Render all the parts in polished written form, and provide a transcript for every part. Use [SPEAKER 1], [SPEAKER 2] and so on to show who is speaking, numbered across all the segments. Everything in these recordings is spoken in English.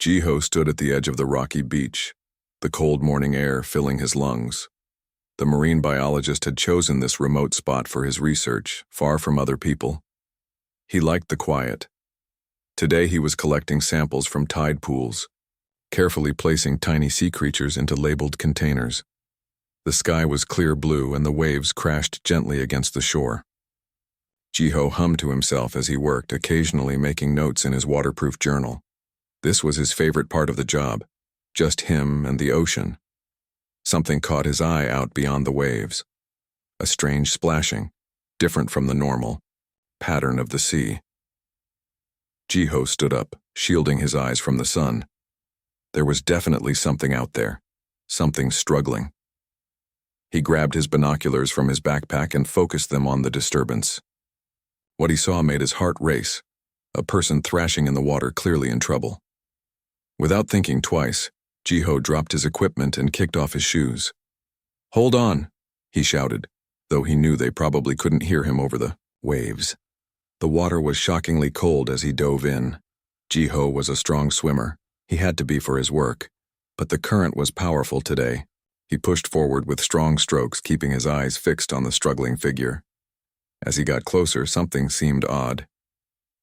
[SPEAKER 1] Jiho stood at the edge of the rocky beach, the cold morning air filling his lungs. The marine biologist had chosen this remote spot for his research, far from other people. He liked the quiet. Today he was collecting samples from tide pools, carefully placing tiny sea creatures into labeled containers. The sky was clear blue and the waves crashed gently against the shore. Jiho hummed to himself as he worked, occasionally making notes in his waterproof journal. This was his favorite part of the job, just him and the ocean. Something caught his eye out beyond the waves. A strange splashing, different from the normal pattern of the sea. Jiho stood up, shielding his eyes from the sun. There was definitely something out there, something struggling. He grabbed his binoculars from his backpack and focused them on the disturbance. What he saw made his heart race, a person thrashing in the water, clearly in trouble. Without thinking twice, Jiho dropped his equipment and kicked off his shoes. "Hold on," he shouted, though he knew they probably couldn't hear him over the waves. The water was shockingly cold as he dove in. Jiho was a strong swimmer. He had to be for his work, but the current was powerful today. He pushed forward with strong strokes, keeping his eyes fixed on the struggling figure. As he got closer, something seemed odd.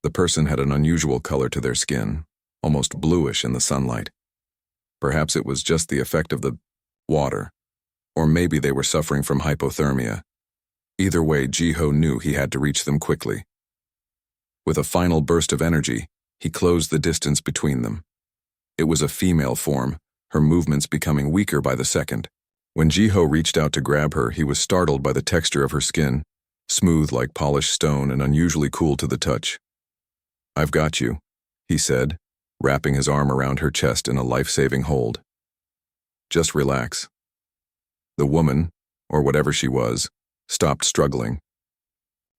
[SPEAKER 1] The person had an unusual color to their skin, almost bluish in the sunlight. Perhaps it was just the effect of the water, or maybe they were suffering from hypothermia. Either way, Jiho knew he had to reach them quickly. With a final burst of energy, he closed the distance between them. It was a female form, her movements becoming weaker by the second. When Jiho reached out to grab her, he was startled by the texture of her skin, smooth like polished stone and unusually cool to the touch. "I've got you," he said, wrapping his arm around her chest in a life-saving hold. "Just relax." The woman, or whatever she was, stopped struggling.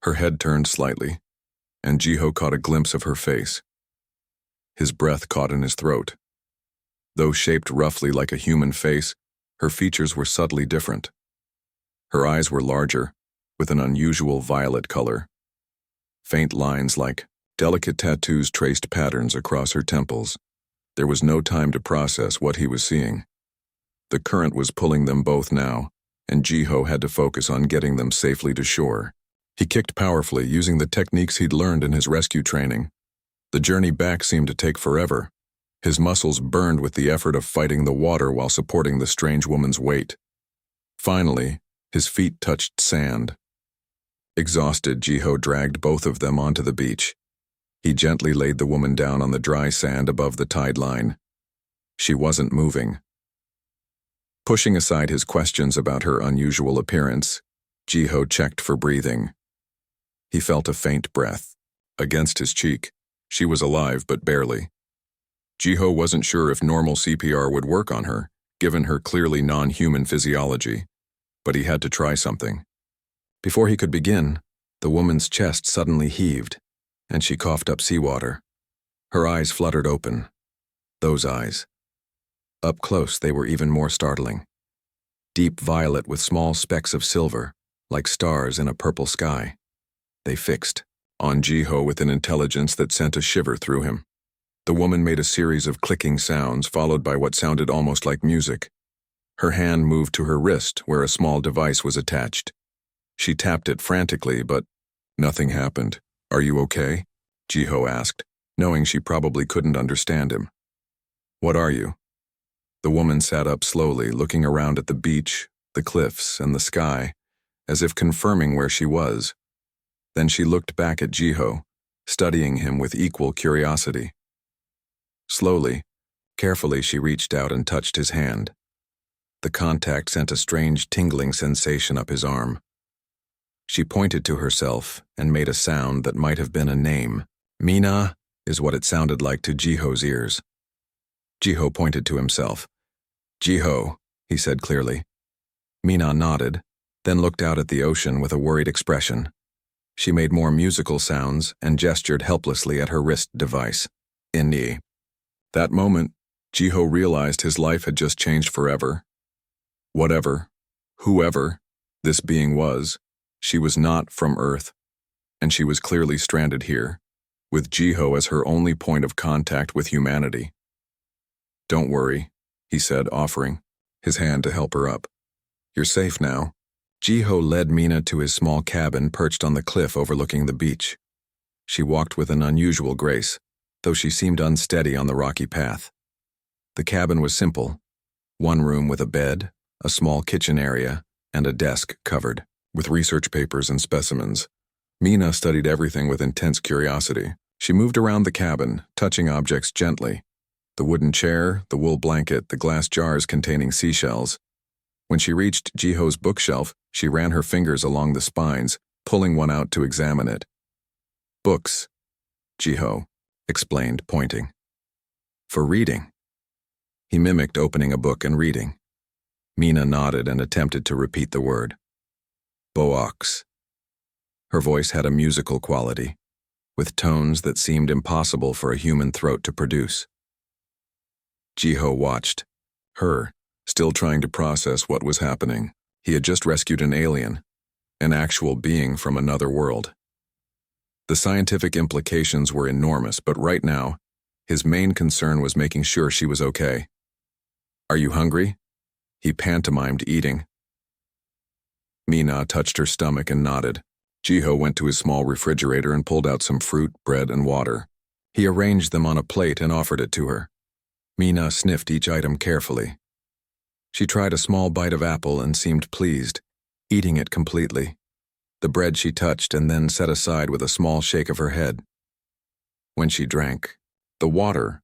[SPEAKER 1] Her head turned slightly, and Jiho caught a glimpse of her face. His breath caught in his throat. Though shaped roughly like a human face, her features were subtly different. Her eyes were larger, with an unusual violet color. Faint lines like delicate tattoos traced patterns across her temples. There was no time to process what he was seeing. The current was pulling them both now, and Jiho had to focus on getting them safely to shore. He kicked powerfully, using the techniques he'd learned in his rescue training. The journey back seemed to take forever. His muscles burned with the effort of fighting the water while supporting the strange woman's weight. Finally, his feet touched sand. Exhausted, Jiho dragged both of them onto the beach. He gently laid the woman down on the dry sand above the tide line. She wasn't moving. Pushing aside his questions about her unusual appearance, Jiho checked for breathing. He felt a faint breath against his cheek. She was alive, but barely. Jiho wasn't sure if normal CPR would work on her, given her clearly non-human physiology, but he had to try something. Before he could begin, the woman's chest suddenly heaved, and she coughed up seawater. Her eyes fluttered open. Those eyes. Up close, they were even more startling. Deep violet with small specks of silver, like stars in a purple sky. They fixed on Jiho with an intelligence that sent a shiver through him. The woman made a series of clicking sounds, followed by what sounded almost like music. Her hand moved to her wrist, where a small device was attached. She tapped it frantically, but nothing happened. "Are you okay?" Jiho asked, knowing she probably couldn't understand him. "What are you?" The woman sat up slowly, looking around at the beach, the cliffs, and the sky, as if confirming where she was. Then she looked back at Jiho, studying him with equal curiosity. Slowly, carefully, she reached out and touched his hand. The contact sent a strange tingling sensation up his arm. She pointed to herself and made a sound that might have been a name. "Mina," is what it sounded like to Jiho's ears. Jiho pointed to himself. "Jiho," he said clearly. Mina nodded, then looked out at the ocean with a worried expression. She made more musical sounds and gestured helplessly at her wrist device. "Inni." That moment, Jiho realized his life had just changed forever. Whatever, whoever this being was, she was not from Earth, and she was clearly stranded here, with Jiho as her only point of contact with humanity. Don't worry, he said, offering his hand to help her up. You're safe now. Jiho led Mina to his small cabin perched on the cliff overlooking the beach. She walked with an unusual grace, though she seemed unsteady on the rocky path. The cabin was simple. One room with a bed, a small kitchen area, and a desk covered with research papers and specimens. Mina studied everything with intense curiosity. She moved around the cabin, touching objects gently. The wooden chair, the wool blanket, the glass jars containing seashells. When she reached Jiho's bookshelf, she ran her fingers along the spines, pulling one out to examine it. Books, Jiho explained, pointing. For reading. He mimicked opening a book and reading. Mina nodded and attempted to repeat the word. Orcs. Her voice had a musical quality, with tones that seemed impossible for a human throat to produce. Jiho watched, her, still trying to process what was happening. He had just rescued an alien, an actual being from another world. The scientific implications were enormous, but right now, his main concern was making sure she was okay. Are you hungry? He pantomimed eating. Mina touched her stomach and nodded. Jiho went to his small refrigerator and pulled out some fruit, bread, and water. He arranged them on a plate and offered it to her. Mina sniffed each item carefully. She tried a small bite of apple and seemed pleased, eating it completely. The bread she touched and then set aside with a small shake of her head. When she drank the water,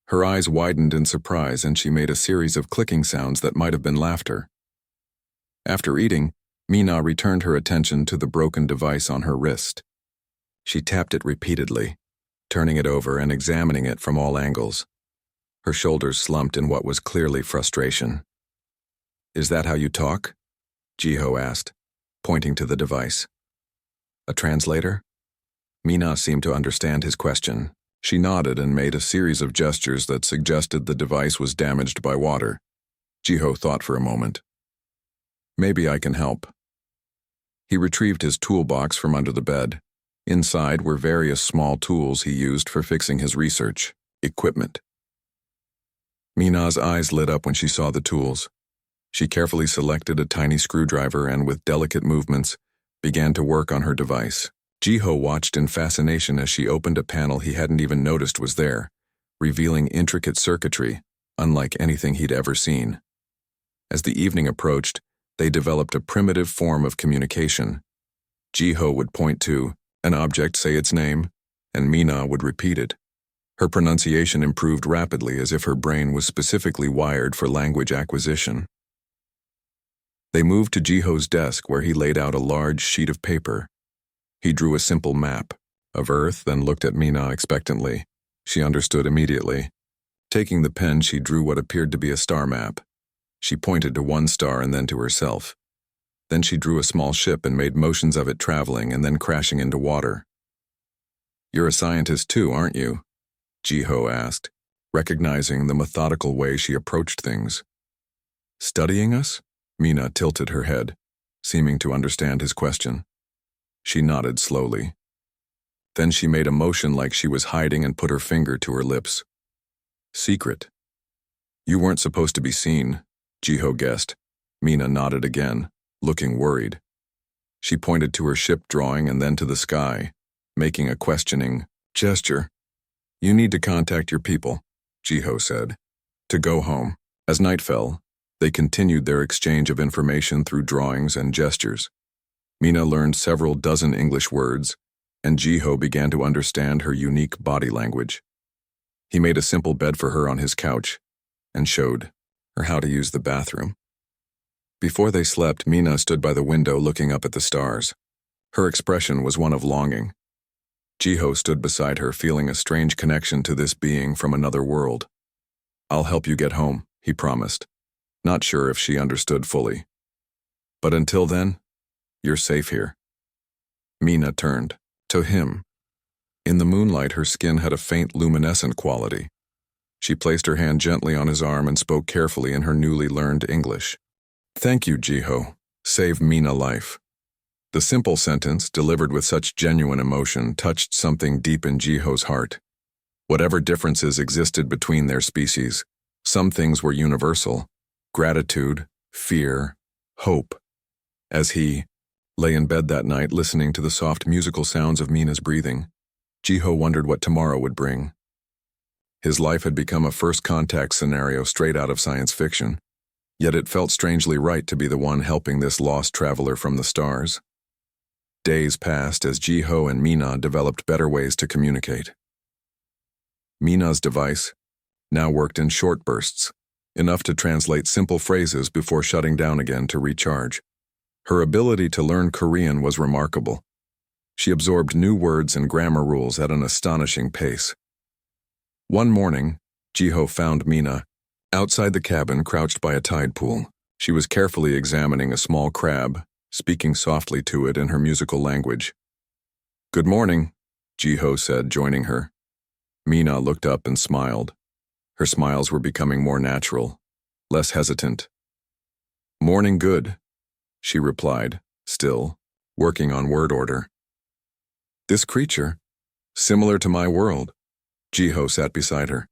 [SPEAKER 1] her eyes widened in surprise and she made a series of clicking sounds that might have been laughter. After eating, Mina returned her attention to the broken device on her wrist. She tapped it repeatedly, turning it over and examining it from all angles. Her shoulders slumped in what was clearly frustration. Is that how you talk? Jiho asked, pointing to the device. A translator? Mina seemed to understand his question. She nodded and made a series of gestures that suggested the device was damaged by water. Jiho thought for a moment. Maybe I can help. He retrieved his toolbox from under the bed. Inside were various small tools he used for fixing his research equipment. Mina's eyes lit up when she saw the tools. She carefully selected a tiny screwdriver and, with delicate movements, began to work on her device. Jiho watched in fascination as she opened a panel he hadn't even noticed was there, revealing intricate circuitry, unlike anything he'd ever seen. As the evening approached, they developed a primitive form of communication. Jiho would point to an object, say its name, and Mina would repeat it. Her pronunciation improved rapidly as if her brain was specifically wired for language acquisition. They moved to Jiho's desk where he laid out a large sheet of paper. He drew a simple map of Earth, then looked at Mina expectantly. She understood immediately. Taking the pen, she drew what appeared to be a star map. She pointed to one star and then to herself. Then she drew a small ship and made motions of it traveling and then crashing into water. You're a scientist too, aren't you? Jiho asked, recognizing the methodical way she approached things. Studying us? Mina tilted her head, seeming to understand his question. She nodded slowly. Then she made a motion like she was hiding and put her finger to her lips. Secret. You weren't supposed to be seen, Jiho guessed. Mina nodded again, looking worried. She pointed to her ship drawing and then to the sky, making a questioning gesture. You need to contact your people, Jiho said, to go home. As night fell, they continued their exchange of information through drawings and gestures. Mina learned several dozen English words, and Jiho began to understand her unique body language. He made a simple bed for her on his couch and showed her how to use the bathroom. Before they slept, Mina stood by the window looking up at the stars. Her expression was one of longing. Jiho stood beside her, feeling a strange connection to this being from another world. I'll help you get home, he promised, not sure if she understood fully. But until then, you're safe here. Mina turned to him. In the moonlight, her skin had a faint luminescent quality. She placed her hand gently on his arm and spoke carefully in her newly learned English. Thank you, Jiho. Saved Mina life. The simple sentence, delivered with such genuine emotion, touched something deep in Jiho's heart. Whatever differences existed between their species, Some things were universal: gratitude, fear, hope. As he lay in bed that night listening to the soft musical sounds of Mina's breathing, Jiho wondered what tomorrow would bring. His life had become a first contact scenario straight out of science fiction, yet it felt strangely right to be the one helping this lost traveler from the stars. Days passed as Jiho and Mina developed better ways to communicate. Mina's device now worked in short bursts, enough to translate simple phrases before shutting down again to recharge. Her ability to learn Korean was remarkable. She absorbed new words and grammar rules at an astonishing pace. One morning, Jiho found Mina outside the cabin, crouched by a tide pool. She was carefully examining a small crab, speaking softly to it in her musical language. "Good morning," Jiho said, joining her. Mina looked up and smiled. Her smiles were becoming more natural, less hesitant. "Morning good," she replied, still working on word order. "This creature, similar to my world." Jiho sat beside her.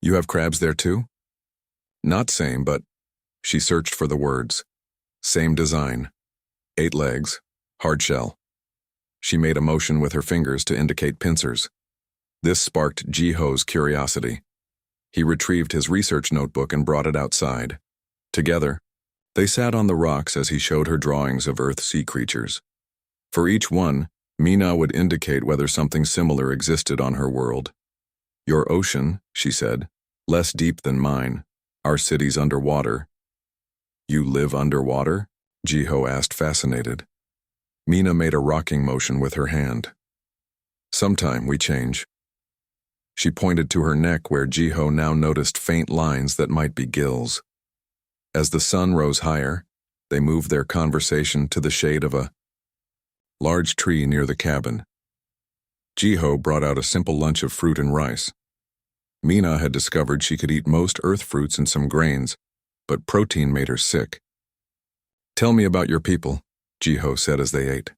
[SPEAKER 1] "You have crabs there too?" "Not same, but..." She searched for the words. "Same design. 8 legs, hard shell." She made a motion with her fingers to indicate pincers. This sparked Jiho's curiosity. He retrieved his research notebook and brought it outside. Together, they sat on the rocks as he showed her drawings of Earth sea creatures. For each one, Mina would indicate whether something similar existed on her world. "Your ocean," she said, "less deep than mine. Our city's underwater." "You live underwater?" Jiho asked, fascinated. Mina made a rocking motion with her hand. "Sometime we change." She pointed to her neck, where Jiho now noticed faint lines that might be gills. As the sun rose higher, they moved their conversation to the shade of a large tree near the cabin. Jiho brought out a simple lunch of fruit and rice. Mina had discovered she could eat most earth fruits and some grains, but protein made her sick. "Tell me about your people," Jiho said as they ate.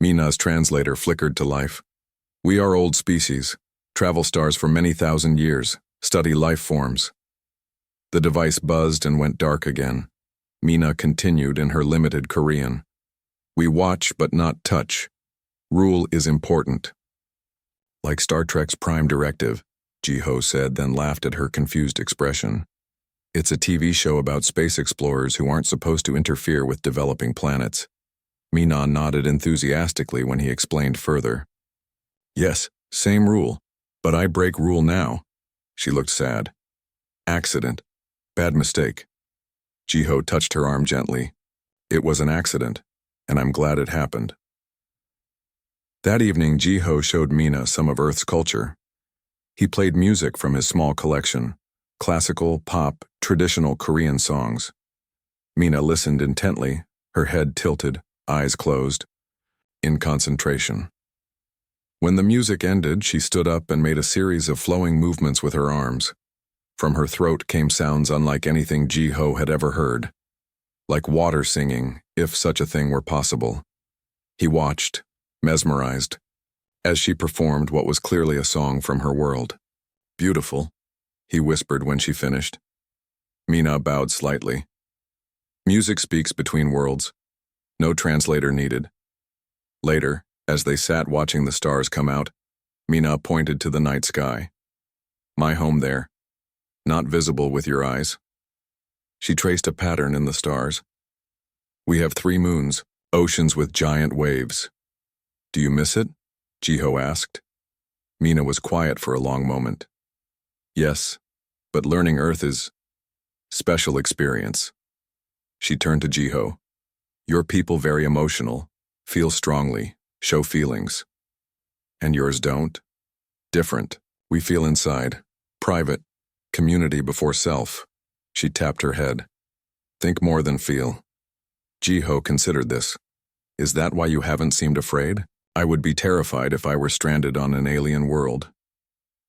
[SPEAKER 1] Mina's translator flickered to life. "We are old species, travel stars for many thousand years, study life forms." The device buzzed and went dark again. Mina continued in her limited Korean. "We watch but not touch. Rule is important." "Like Star Trek's Prime Directive," Jiho said, then laughed at her confused expression. "It's a TV show about space explorers who aren't supposed to interfere with developing planets." Mina nodded enthusiastically when he explained further. "Yes, same rule, but I break rule now." She looked sad. "Accident. Bad mistake." Jiho touched her arm gently. "It was an accident, and I'm glad it happened." That evening, Jiho showed Mina some of Earth's culture. He played music from his small collection: classical, pop, traditional Korean songs. Mina listened intently, her head tilted, eyes closed, in concentration. When the music ended, she stood up and made a series of flowing movements with her arms. From her throat came sounds unlike anything Jiho had ever heard. Like water singing, if such a thing were possible. He watched, mesmerized, as she performed what was clearly a song from her world. "Beautiful," he whispered when she finished. Mina bowed slightly. Music speaks between worlds. No translator needed. Later, as they sat watching the stars come out, Mina pointed to the night sky. "My home there. Not visible with your eyes." She traced a pattern in the stars. "We have 3 moons, oceans with giant waves." "Do you miss it?" Jiho asked. Mina was quiet for a long moment. "Yes, but learning Earth is special experience." She turned to Jiho. "Your people very emotional, feel strongly, show feelings. And yours don't? Different. We feel inside, private, community before self." She tapped her head. "Think more than feel." Jiho considered this. "Is that why you haven't seemed afraid?" "I would be terrified if I were stranded on an alien world."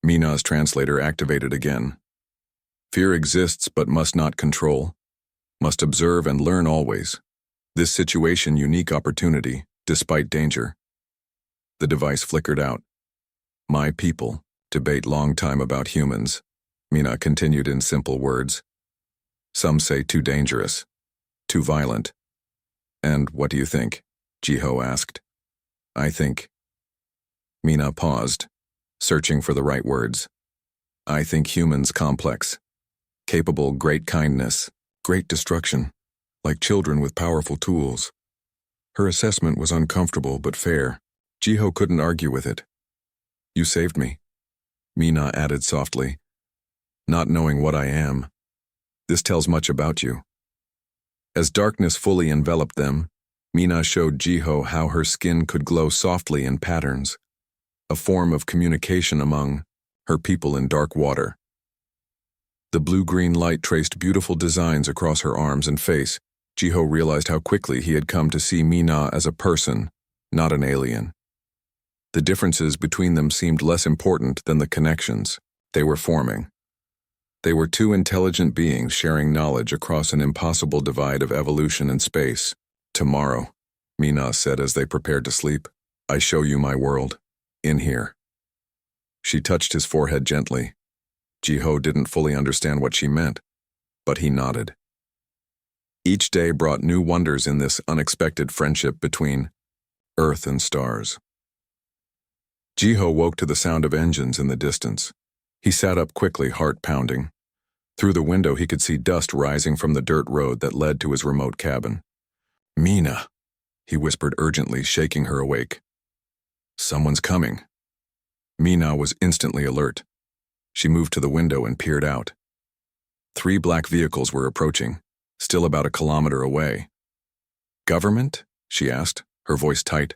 [SPEAKER 1] Mina's translator activated again. "Fear exists but must not control. Must observe and learn always. This situation unique opportunity, despite danger." The device flickered out. "My people, debate long time about humans. Mina continued in simple words. Some say too dangerous, too violent. And what do you think? Jiho asked. I think. Mina paused, searching for the right words. I think humans complex, capable great kindness, great destruction, like children with powerful tools. Her assessment was uncomfortable but fair. Jiho couldn't argue with it. You saved me, Mina added softly. Not knowing what I am. This tells much about you. As darkness fully enveloped them, Mina showed Jiho how her skin could glow softly in patterns, a form of communication among her people in dark water. The blue-green light traced beautiful designs across her arms and face. Jiho realized how quickly he had come to see Mina as a person, not an alien. The differences between them seemed less important than the connections they were forming. They were two intelligent beings sharing knowledge across an impossible divide of evolution and space. Tomorrow, Mina said as they prepared to sleep, I show you my world. In here. She touched his forehead gently. Jiho didn't fully understand what she meant, but he nodded. Each day brought new wonders in this unexpected friendship between Earth and stars. Jiho woke to the sound of engines in the distance. He sat up quickly, heart pounding. Through the window he could see dust rising from the dirt road that led to his remote cabin. Mina, he whispered urgently, shaking her awake. Someone's coming. Mina was instantly alert. She moved to the window and peered out. 3 black vehicles were approaching, still about a kilometer away. Government? She asked, her voice tight.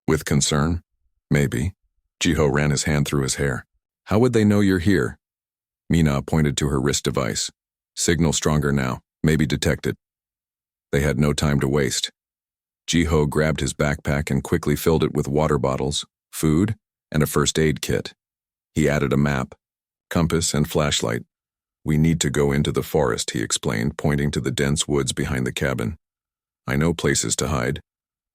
[SPEAKER 1] With concern? Maybe. Jiho ran his hand through his hair. How would they know you're here? Mina pointed to her wrist device. Signal stronger now, maybe detected. They had no time to waste. Jiho grabbed his backpack and quickly filled it with water bottles, food, and a first aid kit. He added a map, compass, and flashlight. We need to go into the forest, he explained, pointing to the dense woods behind the cabin. I know places to hide.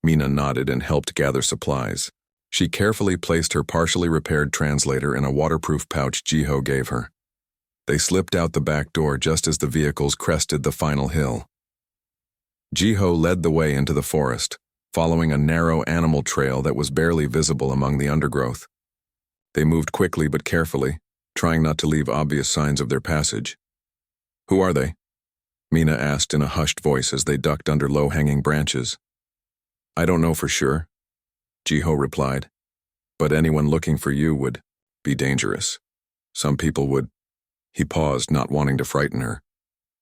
[SPEAKER 1] Mina nodded and helped gather supplies. She carefully placed her partially repaired translator in a waterproof pouch Jiho gave her. They slipped out the back door just as the vehicles crested the final hill. Jiho led the way into the forest, following a narrow animal trail that was barely visible among the undergrowth. They moved quickly but carefully, trying not to leave obvious signs of their passage. Who are they? Mina asked in a hushed voice as they ducked under low-hanging branches. I don't know for sure, Jiho replied, but anyone looking for you would be dangerous. Some people would. He paused, not wanting to frighten her.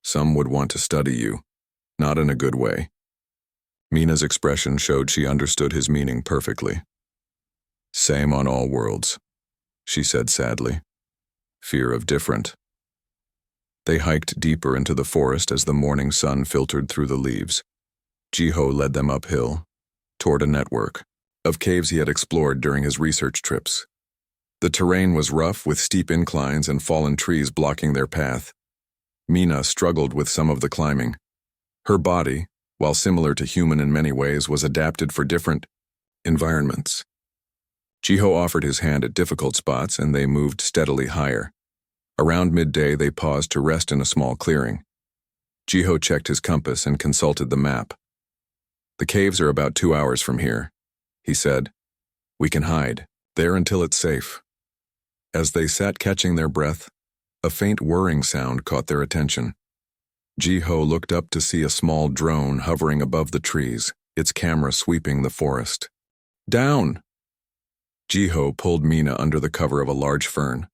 [SPEAKER 1] Some would want to study you, not in a good way. Mina's expression showed she understood his meaning perfectly. Same on all worlds, she said sadly. Fear of different. They hiked deeper into the forest as the morning sun filtered through the leaves. Jiho led them uphill, toward a network of caves he had explored during his research trips. The terrain was rough with steep inclines and fallen trees blocking their path. Mina struggled with some of the climbing. Her body, while similar to human in many ways, was adapted for different environments. Jiho offered his hand at difficult spots and they moved steadily higher. Around midday they paused to rest in a small clearing. Jiho checked his compass and consulted the map. The caves are about 2 hours from here, he said. We can hide there until it's safe. As they sat catching their breath, a faint whirring sound caught their attention. Jiho looked up to see a small drone hovering above the trees, its camera sweeping the forest. Down! Jiho pulled Mina under the cover of a large fern.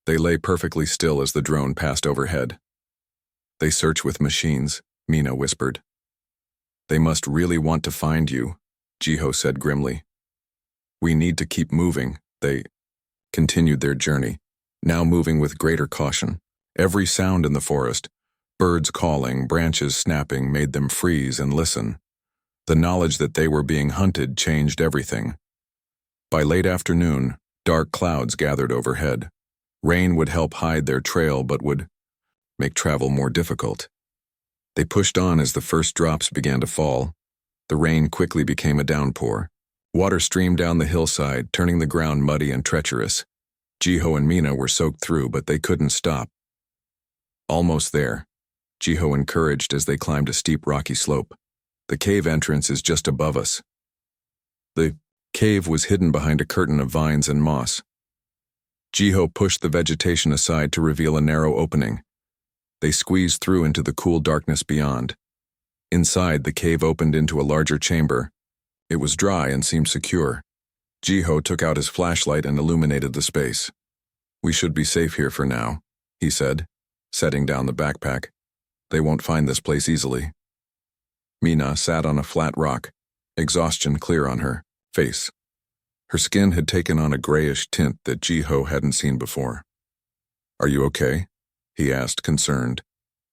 [SPEAKER 1] They lay perfectly still as the drone passed overhead. They search with machines, Mina whispered. They must really want to find you, Jiho said grimly. We need to keep moving. They continued their journey, now moving with greater caution. Every sound in the forest, birds calling, branches snapping, made them freeze and listen. The knowledge that they were being hunted changed everything. By late afternoon, dark clouds gathered overhead. Rain would help hide their trail but would make travel more difficult. They pushed on as the first drops began to fall. The rain quickly became a downpour. Water streamed down the hillside, turning the ground muddy and treacherous. Jiho and Mina were soaked through, but they couldn't stop. Almost there, Jiho encouraged as they climbed a steep rocky slope. The cave entrance is just above us. The cave was hidden behind a curtain of vines and moss. Jiho pushed the vegetation aside to reveal a narrow opening. They squeezed through into the cool darkness beyond. Inside, the cave opened into a larger chamber. It was dry and seemed secure. Jiho took out his flashlight and illuminated the space. "We should be safe here for now," he said, setting down the backpack. "They won't find this place easily." Mina sat on a flat rock, exhaustion clear on her face. Her skin had taken on a grayish tint that Jiho hadn't seen before. "Are you okay?" he asked, concerned.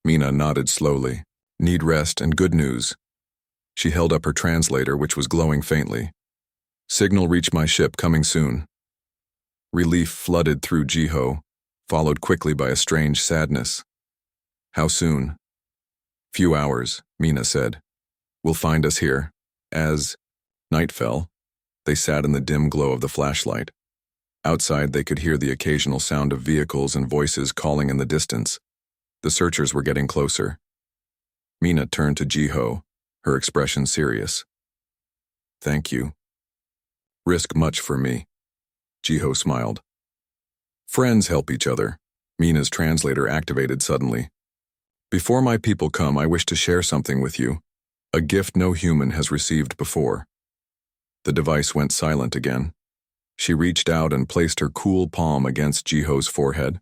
[SPEAKER 1] Mina nodded slowly. "Need rest and good news." She held up her translator, which was glowing faintly. "Signal reached my ship, coming soon." Relief flooded through Jiho, followed quickly by a strange sadness. "How soon?" "Few hours," Mina said. "Will find us here." As night fell, they sat in the dim glow of the flashlight. Outside, they could hear the occasional sound of vehicles and voices calling in the distance. The searchers were getting closer. Mina turned to Jiho, her expression serious. "Thank you. Risk much for me." Jiho smiled. "Friends help each other." Mina's translator activated suddenly. "Before my people come, I wish to share something with you. A gift no human has received before." The device went silent again. She reached out and placed her cool palm against Jiho's forehead.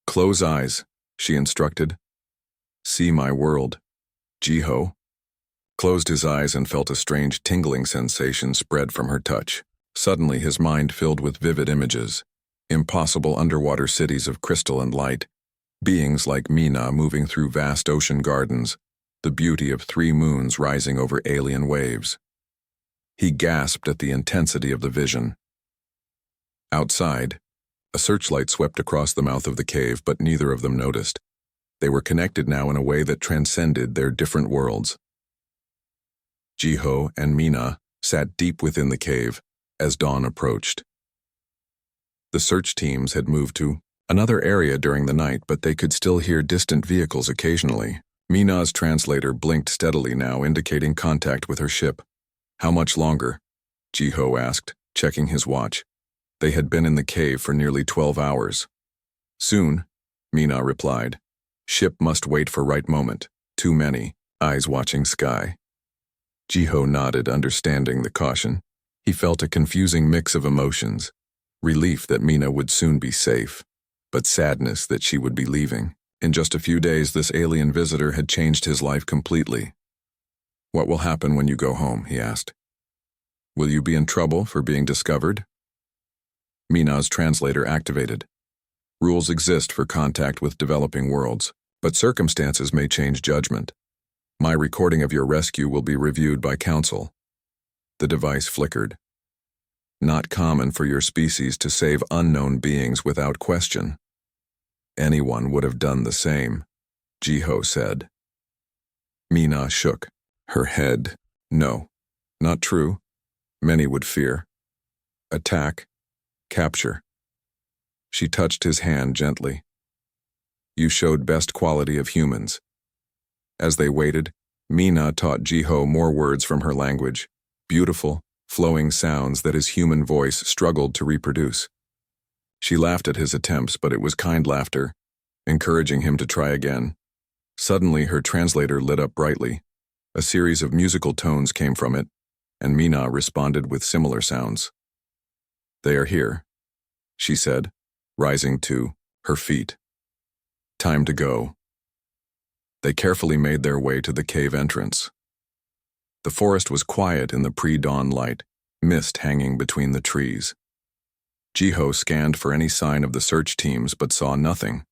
[SPEAKER 1] "Close eyes," she instructed. "See my world." Jiho closed his eyes and felt a strange tingling sensation spread from her touch. Suddenly his mind filled with vivid images, impossible underwater cities of crystal and light, beings like Mina moving through vast ocean gardens, the beauty of 3 moons rising over alien waves. He gasped at the intensity of the vision. Outside, a searchlight swept across the mouth of the cave, but neither of them noticed. They were connected now in a way that transcended their different worlds. Jiho and Mina sat deep within the cave as dawn approached. The search teams had moved to another area during the night, but they could still hear distant vehicles occasionally. Mina's translator blinked steadily now, indicating contact with her ship. "How much longer?" Jiho asked, checking his watch. They had been in the cave for nearly 12 hours. "Soon," Mina replied. "Ship must wait for right moment. Too many eyes watching sky." Jiho nodded, understanding the caution. He felt a confusing mix of emotions. Relief that Mina would soon be safe, but sadness that she would be leaving. In just a few days, this alien visitor had changed his life completely. "What will happen when you go home?" he asked. "Will you be in trouble for being discovered?" Mina's translator activated. "Rules exist for contact with developing worlds, but circumstances may change judgment. My recording of your rescue will be reviewed by council." The device flickered. "Not common for your species to save unknown beings without question." "Anyone would have done the same," Jiho said. Mina shook her head. "No, not true. Many would fear. Attack, capture." She touched his hand gently. "You showed best quality of humans." As they waited, Mina taught Jiho more words from her language, beautiful, flowing sounds that his human voice struggled to reproduce. She laughed at his attempts, but it was kind laughter, encouraging him to try again. Suddenly, her translator lit up brightly. A series of musical tones came from it, and Mina responded with similar sounds. "They are here," she said, rising to her feet. "Time to go." They carefully made their way to the cave entrance. The forest was quiet in the pre-dawn light, mist hanging between the trees. Jiho scanned for any sign of the search teams but saw nothing.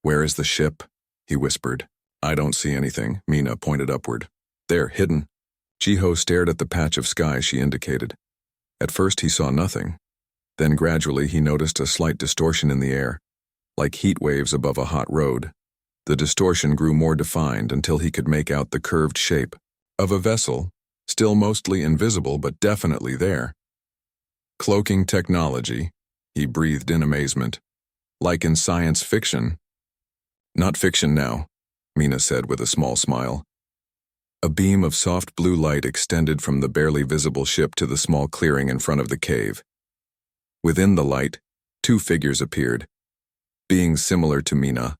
[SPEAKER 1] "Where is the ship?" he whispered. "I don't see anything," Mina pointed upward. "There, hidden." Jiho stared at the patch of sky she indicated. At first he saw nothing. Then gradually he noticed a slight distortion in the air, like heat waves above a hot road. The distortion grew more defined until he could make out the curved shape of a vessel, still mostly invisible but definitely there. "Cloaking technology," He breathed in amazement. Like in science fiction. Not fiction now, Mina said with a small smile. A beam of soft blue light extended from the barely visible ship to the small clearing in front of the cave. Within the light, two figures appeared, beings similar to Mina,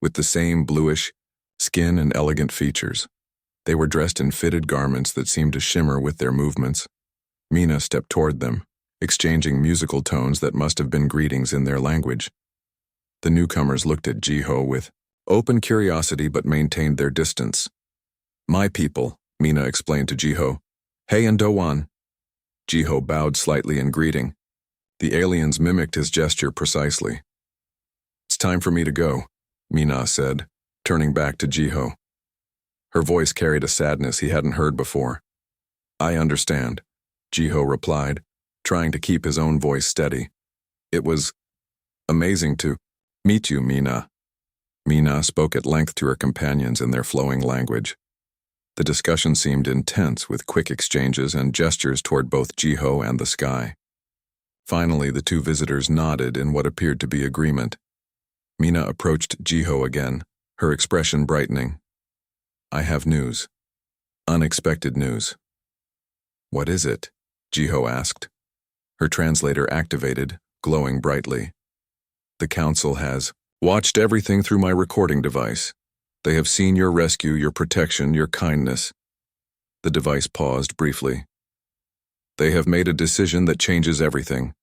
[SPEAKER 1] with the same bluish skin and elegant features. They were dressed in fitted garments that seemed to shimmer with their movements. Mina stepped toward them, exchanging musical tones that must have been greetings in their language. The newcomers looked at Jiho with open curiosity but maintained their distance. My people, Mina explained to Jiho. Hey and Dowan. Jiho bowed slightly in greeting. The aliens mimicked his gesture precisely. It's time for me to go, Mina said, turning back to Jiho. Her voice carried a sadness he hadn't heard before. I understand, Jiho replied, trying to keep his own voice steady. It was amazing to meet you, Mina. Mina spoke at length to her companions in their flowing language. The discussion seemed intense, with quick exchanges and gestures toward both Jiho and the sky. Finally, the two visitors nodded in what appeared to be agreement. Mina approached Jiho again, her expression brightening. I have news. Unexpected news. What is it? Jiho asked. Her translator activated, glowing brightly. The council has watched everything through my recording device. They have seen your rescue, your protection, your kindness. The device paused briefly. They have made a decision that changes everything.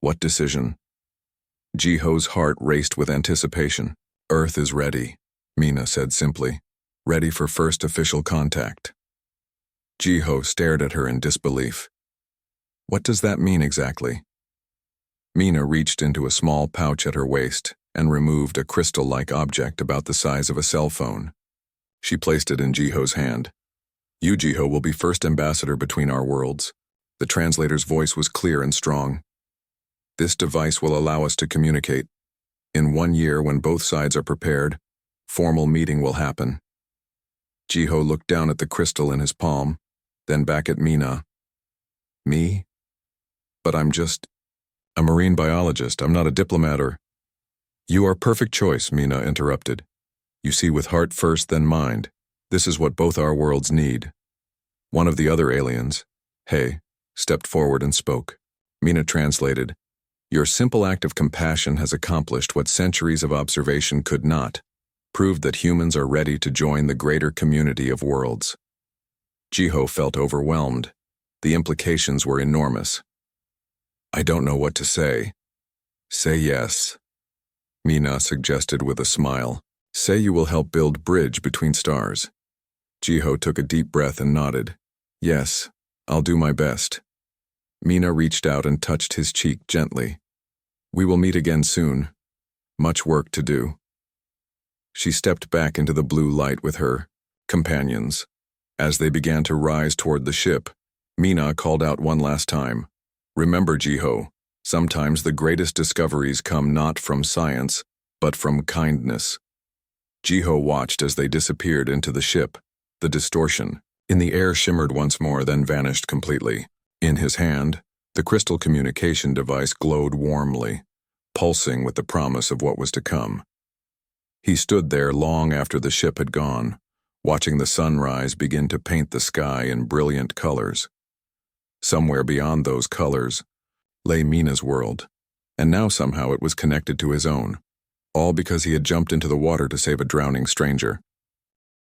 [SPEAKER 1] What decision? Jiho's heart raced with anticipation. Earth is ready, Mina said simply. Ready for first official contact. Jiho stared at her in disbelief. What does that mean exactly? Mina reached into a small pouch at her waist and removed a crystal-like object about the size of a cell phone. She placed it in Jiho's hand. You, Jiho, will be first ambassador between our worlds. The translator's voice was clear and strong. This device will allow us to communicate. In 1 year, when both sides are prepared, formal meeting will happen. Jiho looked down at the crystal in his palm, then back at Mina. Me? But I'm just a marine biologist. I'm not a diplomat or... You are perfect choice, Mina interrupted. You see with heart first, then mind. This is what both our worlds need. One of the other aliens, Hey, stepped forward and spoke. Mina translated, Your simple act of compassion has accomplished what centuries of observation could not, proved that humans are ready to join the greater community of worlds. Jiho felt overwhelmed. The implications were enormous. I don't know what to say. Say yes. Mina suggested with a smile. Say you will help build bridge between stars. Jiho took a deep breath and nodded. Yes, I'll do my best. Mina reached out and touched his cheek gently. We will meet again soon. Much work to do. She stepped back into the blue light with her companions. As they began to rise toward the ship, Mina called out one last time. Remember, Jiho, sometimes the greatest discoveries come not from science, but from kindness. Jiho watched as they disappeared into the ship. The distortion in the air shimmered once more, then vanished completely. In his hand, the crystal communication device glowed warmly, pulsing with the promise of what was to come. He stood there long after the ship had gone, watching the sunrise begin to paint the sky in brilliant colors. Somewhere beyond those colors lay Mina's world, and now somehow it was connected to his own, all because he had jumped into the water to save a drowning stranger.